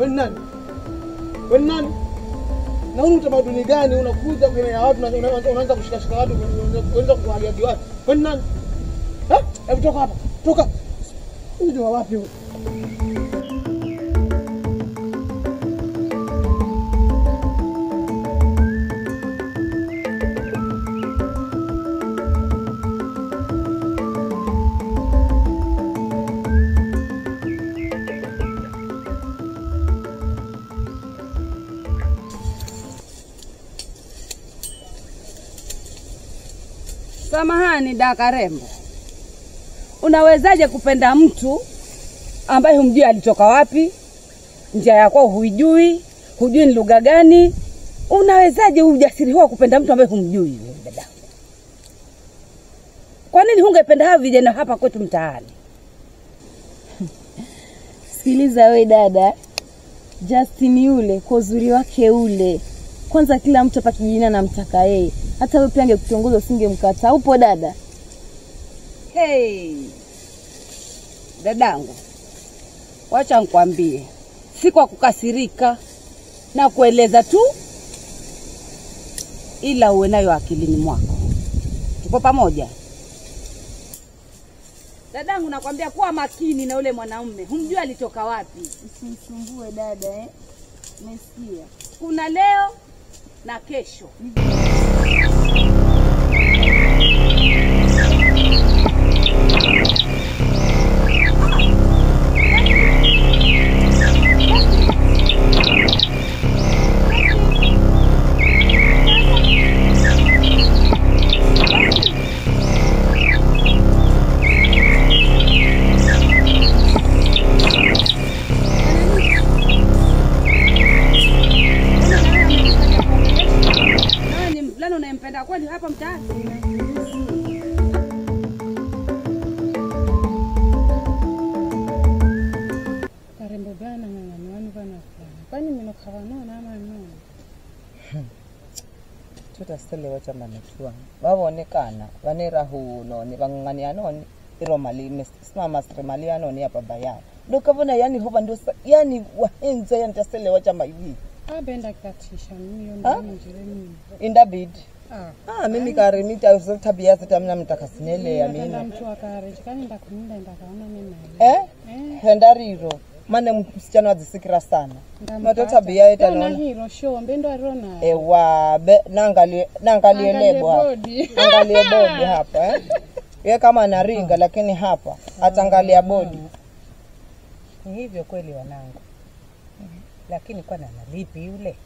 Wewe nani? Wewe nani? Na una utamaduni gani unakuja kwenye watu na unaanza kushikashika watu unaanza kuwagia watu? Wewe nani? Hebu toka hapa. Toka. Unajua wapi wewe? Samahani daka rembo. Unawezaje kupenda mtu ambaye humjui alitoka wapi? Njia yako huijui, hujui ni lugha gani? Unawezaje ujasiri huo kupenda mtu ambaye humjui wewe dada? Kwa nini hungependa hawa vijana hapa kwetu mtaani? Sikiliza wewe dada. Justin yule kwa uzuri wake ule. Kwanza kila mtu hapa kijijini anamtaka yeye. Hata wewe pia angekutongoza usingemkata. Upo dada? Hey. Dadangu. Wacha nikwambie. Si kwa kukasirika na kueleza tu, ila uwe nayo akilini mwako. Tuko pamoja? Dadangu nakwambia kuwa makini na ule mwanaume. Humjui alitoka wapi. Usimsumbue dada Umesikia? Kuna leo na kesho. Unayempenda kweli hapa mtaani? Karembo bana ngani bana. Kwani minokawana na mano. Tutaselewa chama natua. Babonekana banerahu noni bangani anoni iromali mama stremali anoni hapa bayana. Dokavona yani hoba ndo yani wahenza yani taselewa chama hivi. Abenda katisha mimi ndo njireni. Indabid. Mimi karimita tabia zitamna mtakasinele ya mimi. Ndio mtu akare kani ndakuninda ndakaona mimi. Hendariro. Mane msichana wazisikira sana. Mato tabia yetu naona. Na hiro show mbendo arona. Ewa nangalie lebo hapa. Angalie bodi hapa Yeye kama anaringa lakini hapa atangalia bodi. Ni hivyo kweli wanangu. Lakini kwa nani lipi yule?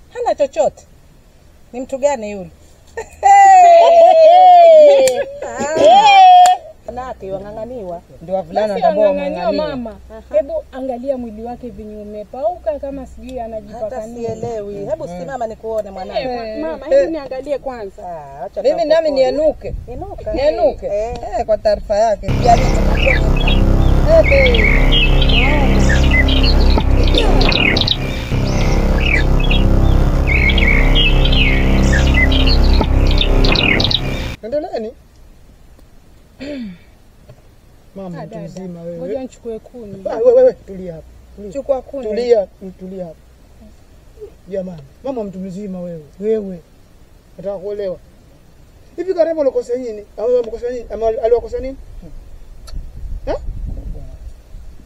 Hana chochote. Ni mtu gani yule? Nake wanganganiwa. Ndio wavulana ndio wanganganiwa mama. Hebu angalia mwili wake vinyume pauka kama sijui anajipaka nini. Hata sielewi. Hebu simama nikuone mwanangu. Mama, hebu niangalie kwanza. Acha mimi nami nienuke. Nienuke. Kwa taarifa yake. Endeleeni. Mama mtu mzima wewe. Ngoja nichukue kuni. Wewe tulia hapa. Chukua kuni. Tulia hapa. Jamani, mama mtu mzima wewe. Wewe. Nataka kuelewa. Hivi Karembo alikosa nini? Au amkosa nini? Alikosa nini?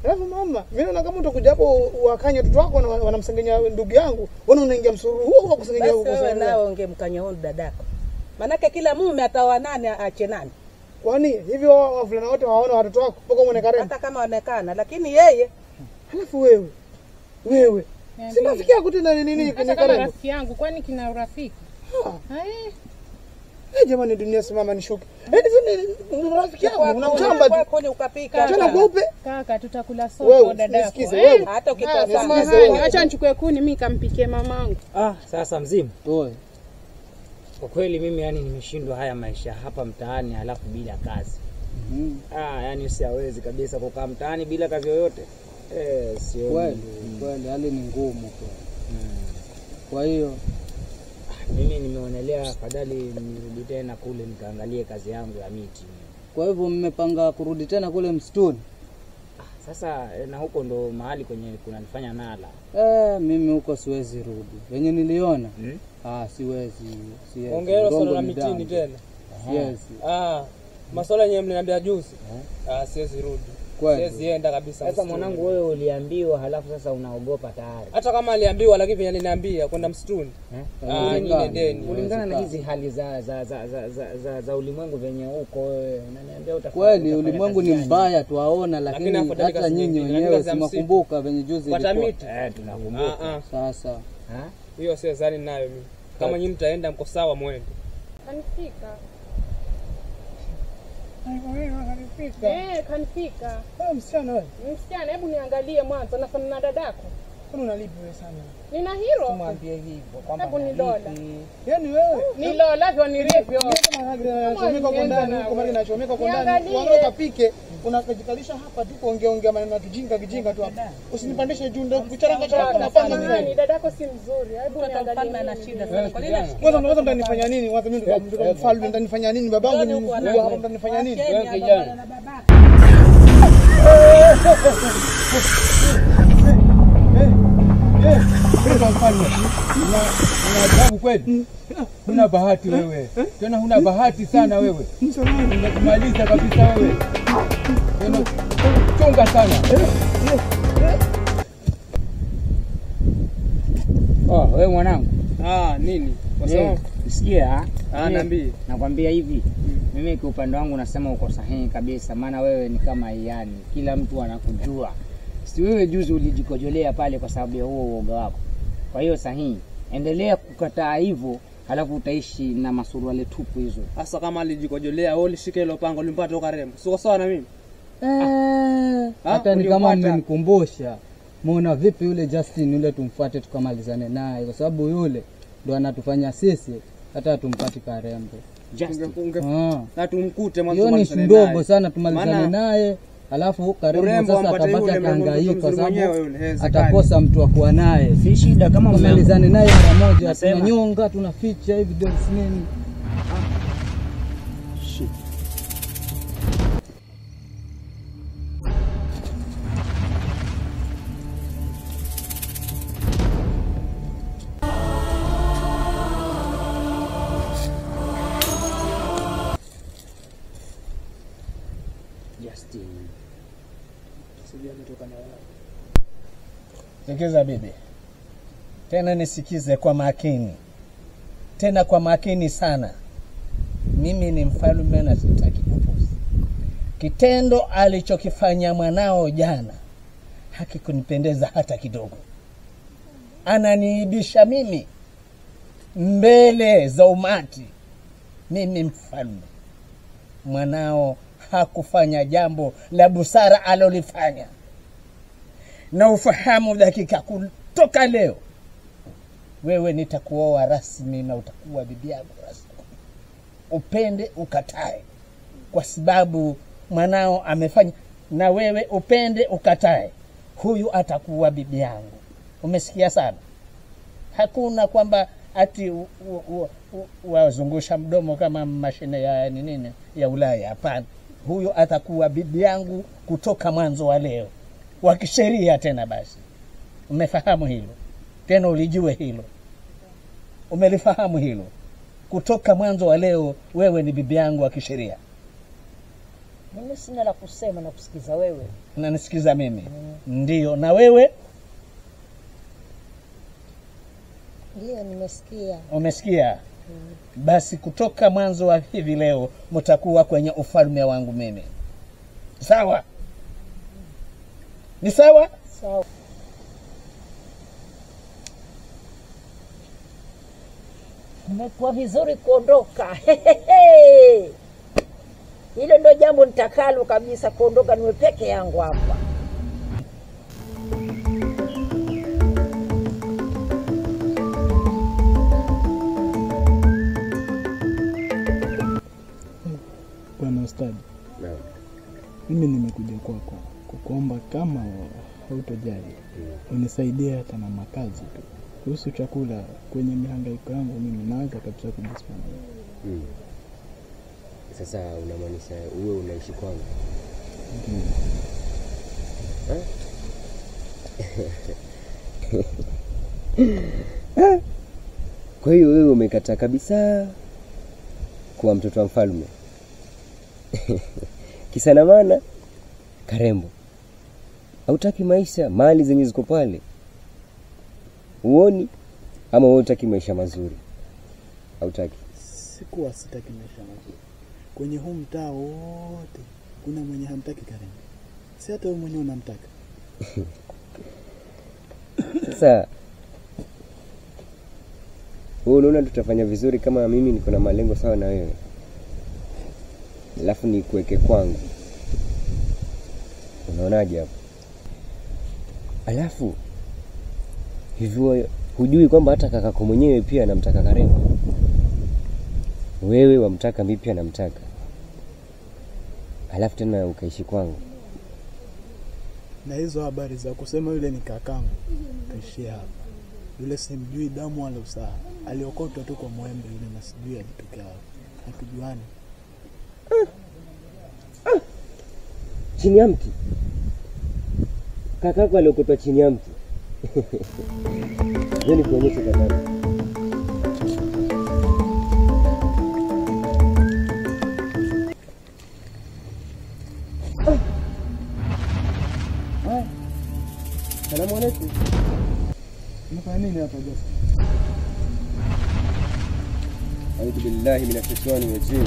Alafu mama, mimi naona kama utakuja hapo wakanye watoto wako wanamsengenya ndugu yangu, wewe unaingia msururu huo wa kusengenya huko sasa. Wewe nao ungemkanya huyo dadako. Manake kila mume ataoa nani aache nani? Kwani hivyo wavulana wote waona watoto wako mpaka muone Karembo? Hata kama waonekana, lakini yeye. Alafu wewe. Si rafiki yako tena nini kwenye Karembo? Rafiki yangu kwani kina urafiki? Jamani dunia simama nishuke. Ni rafiki yangu unamchamba tu. Kwani ukapika. Tena kweupe. Kaka tutakula sote dadako. Wewe. Hata ukitoa sana. Acha nichukue kuni mimi kampikie mamangu. Sasa mzima. Oe. Kwa kweli mimi yani nimeshindwa haya maisha hapa mtaani halafu bila kazi. Yani siwezi kabisa kukaa mtaani bila kazi yoyote. Sio. Kweli hali ni ngumu kwa. Kwa hiyo mimi nimeonelea afadhali nirudi tena kule nikaangalie kazi yangu ya miti. Kwa hivyo mmepanga kurudi tena kule msituni? Sasa na huko ndo mahali kwenye kunanifanya nala. Mimi huko siwezi rudi. Wenye niliona siwezi. Ongea swala la mitini tena. Siwezi. Masuala yenyewe mliniambia juzi. Siwezi rudi. Siwezi enda kabisa. Sasa mwanangu wewe uliambiwa halafu sasa unaogopa tayari. Hata kama aliambiwa lakini vile aliniambia kwenda msituni. Kulingana na hizi hali za ulimwengu venye huko wewe unaniambia kweli ulimwengu ni mbaya tuwaona, lakini hata nyinyi wenyewe simakumbuka venye juzi ilikuwa. Tunakumbuka. Sasa hiyo sio zani nayo mimi. Kama nyinyi mtaenda mko sawa mwende. Kanifika. Kanifika. Msichana wewe. Msichana, hebu niangalie mwanzo nafanana na dadako. Kwani unalipi wewe sana? Nina hilo. Tumwambie hivyo kwamba hebu ni dola. Yaani wewe ni lola vyo nilipi wewe. Unachomeka kwa ndani huko mali nachomeka kwa ndani. Uangalie ukapike, unakajikalisha hapa tu kuongea maneno ya kijinga tu hapa. Usinipandishe juu ndio kucharanga charanga unafanya nini? Dadako si mzuri. Hebu niangalie ana shida sana. Kwa nini? Kwanza mtanifanya nini? Kwanza mimi ndo mfalme mtanifanya nini? Babangu ni mkubwa hapa mtanifanya nini? Wewe kijana. Unajabu kweli? Huna bahati wewe. Tena huna bahati sana wewe. Unakumaliza kabisa wewe. Tena chunga sana. Wewe mwanangu. Nini? Kwa sababu sikia. Niambie. Nakwambia hivi. Mimi kwa upande wangu nasema uko sahihi kabisa, maana wewe ni kama yani kila mtu anakujua. Si wewe juzi ulijikojolea pale kwa sababu ya huo uoga wako. Kwa hiyo sahihi, endelea kukataa hivyo, halafu utaishi na masuruale tupu hizo. Sasa kama alijikojolea wewe ulishika hilo pango ulimpata toka Rembo. Sio sawa na mimi? Hata ni kama mmenikumbusha. Muona vipi yule Justin yule tumfuate tukamalizane naye kwa sababu yule ndo anatufanya sisi hata tumpati Karembo. Justin. Na tumkute mwanzo malizane naye. Hiyo ni ndogo sana tumalizane naye. Alafu Karembo sasa atabaki akahangaika kwa sababu atakosa mtu wa kuwa naye. Si shida kama mmalizane naye mara moja, tunanyonga tunaficha evidence nini. Justin. Sikiza bibi, tena nisikize kwa makini, tena kwa makini sana. Mimi ni mfalme na sitaki kupuuza. Kitendo alichokifanya mwanao jana hakikunipendeza hata kidogo. Ananiibisha mimi mbele za umati. Mimi mfalme, mwanao hakufanya jambo la busara alolifanya. Na ufahamu dakika kutoka leo wewe nitakuoa rasmi na utakuwa bibi yangu rasmi. Upende ukatae, kwa sababu mwanao amefanya, na wewe upende ukatae, huyu atakuwa bibi yangu. Umesikia sana? Hakuna kwamba ati wazungusha mdomo kama mashine ya nini ya Ulaya. Hapana, huyu atakuwa bibi yangu kutoka mwanzo wa leo, wa kisheria tena. Basi umefahamu hilo? Tena ulijue hilo, umelifahamu hilo? Kutoka mwanzo wa leo wewe ni bibi yangu wa kisheria. Mimi sina la kusema na kusikiza wewe. Unanisikiza mimi? Ndio. Na wewe? Ndio, nimesikia. Umesikia? Basi kutoka mwanzo wa hivi leo mtakuwa kwenye ufalme wangu mimi. Sawa? Ni sawa? Sawa. Umekuwa vizuri kuondoka. Hilo ndio jambo nitakalo kabisa, kuondoka niwe peke yangu hapa. Bwana Ustadi. Mimi nimekuja kwako kukuomba kama hautojali unisaidie hata na makazi tu. Kuhusu chakula kwenye mihangaiko yangu mimi naweza kabisa kujisimamia. Sasa unamaanisha wewe unaishi kwangu? Kwa hiyo wewe umekataa kabisa kuwa mtoto wa mfalme. Kisa na maana Karembo, hautaki maisha mali zenye ziko pale? Uoni ama wewe unataka maisha mazuri? Hautaki? Sikuwa sitaki maisha mazuri. Kwenye huu mtaa wote kuna mwenye hamtaki Karembo. Si hata wewe mwenyewe unamtaka. Sasa wewe unaona tutafanya vizuri kama mimi niko na malengo sawa na wewe, alafu nikuweke kwangu, unaonaje hapo? Alafu hivyo hujui kwamba hata kakako mwenyewe pia anamtaka Karembo? Wewe wamtaka, mimi pia namtaka, alafu tena ukaishi kwangu. Na hizo habari za kusema yule ni kakangu, tuishie hapa. Yule simjui damu wala usaha. Aliokotwa tu kwa mwembe yule na sijui alitokea wapi. Hatujuani. Chini ya mti? Kakako aliokotwa chini ya mti? Nini kuonyesha kakako? Salamu alaykum. Unafanya nini hapa Joseph? A'udhu billahi minash shaitani rajim.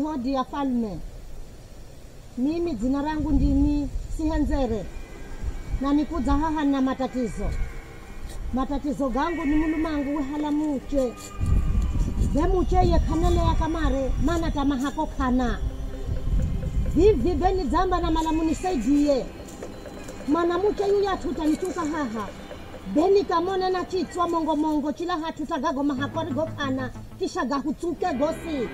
Hodi ya falme. Mimi jina langu ndini Sihenzere. Na nikuja haha na matatizo. Matatizo gangu ni mulumangu wehala muche. Bemuche ye kanele ya kamare, mana tamahako kana. Vivi beni zamba na malamuni saidiye. Mana muche yu ya tuta nituka haha. Beni kamone na chitwa mongo chila hatuta gago mahakori go kana. Kisha gahutuke gosi.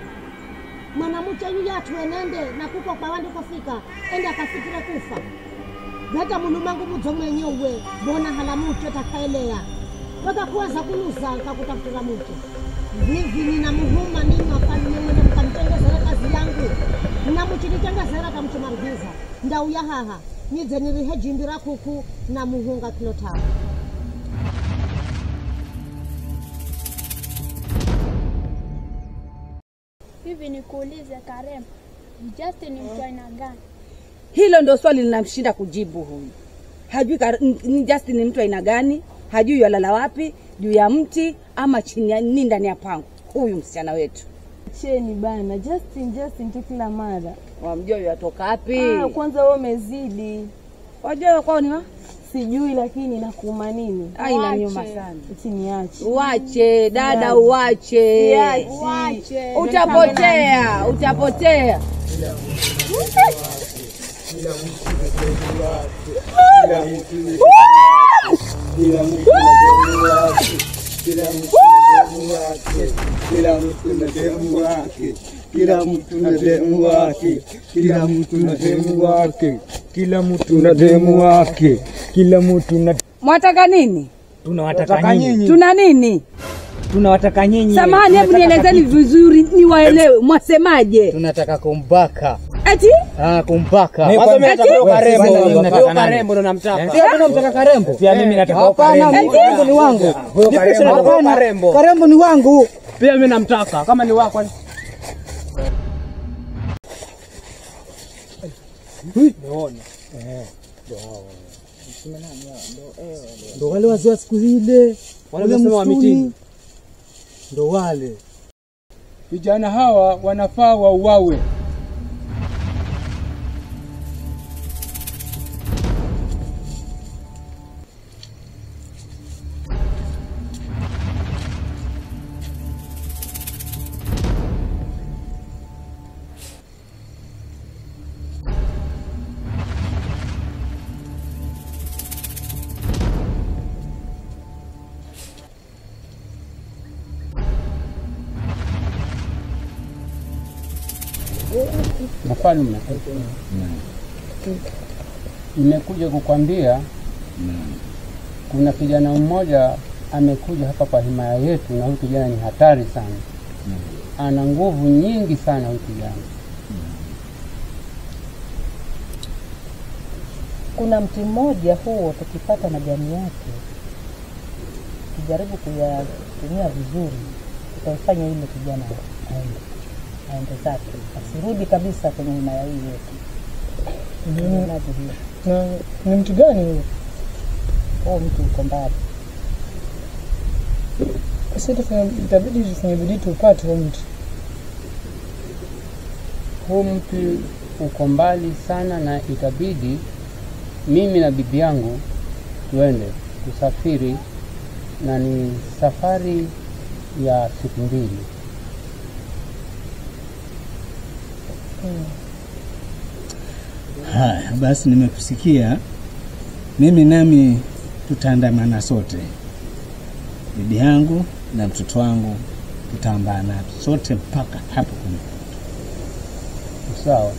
Mana muche yu ya tuenende na kuko kwa wandu kufika. Enda kafikire kufa. Beta mulumangu mudome nyowe. Bona hala muche takaelea. Waka kuweza kuluza kakutafutura muche. Vivi nina muhuma nini wafalme mwene mkamtengezera kazi yangu. Nina muchitengezera kamuchumarugiza. Ndau ya haha. Nize nirihe jimbira kuku na muhunga kilota. Hivi nikuulize Karembo, Justin ni mtu aina gani? Hilo ndio swali linamshinda kujibu huyu. Hajui Justin ni mtu aina gani, hajui yalala wapi, juu ya mti ama chini ya nini ndani ya pango. Huyu msichana wetu. Cheni bana, Justin tu kila mara. Wamjua yatoka wapi? Kwanza wewe umezidi. Wajua kwao ni wa? Sijui lakini nakuuma nini? Ina nyuma sana. Niache. Uache dada, uache. Uache. Utapotea. Kila mtu na Mwataka nini? Tunawataka nyinyi. Tuna nini? Tunawataka nyinyi. Samahani, hebu nielezeni vizuri niwaelewe. Mwasemaje? Tunataka kumbaka. Eti? Kumbaka. Kwanza mimi nataka Karembo ndo namtaka. Sio tunamtaka Karembo. Pia mimi nataka Karembo. Karembo ni wangu. Karembo ni wangu. Pia mimi namtaka. Kama ni wako. Nione. Ndo wale wazee siku ile. Wale msema wa mitini. Ndo wale. Vijana hawa wanafaa wauawe. Mfalme, nimekuja kukwambia kuna kijana mmoja amekuja hapa kwa himaya yetu, na huyu kijana ni hatari sana. Ana nguvu nyingi sana huyu kijana. Kuna mti mmoja huo tukipata majani yake, tujaribu kuyatumia vizuri, tutaifanya ile kijana aende zake, asirudi kabisa kwenye himaya hii yetu. Na ni mtu gani huyo? Oh, mtu uko mbali. Sasa itabidi tufanye bidii tupate huyo mtu. Huu mtu uko mbali sana, na itabidi mimi na bibi yangu tuende kusafiri, na ni safari ya siku 2. Haya, basi nimekusikia. Mimi nami tutaandamana sote, bibi yangu na mtoto wangu, tutaambana sote mpaka hapo. Sawa.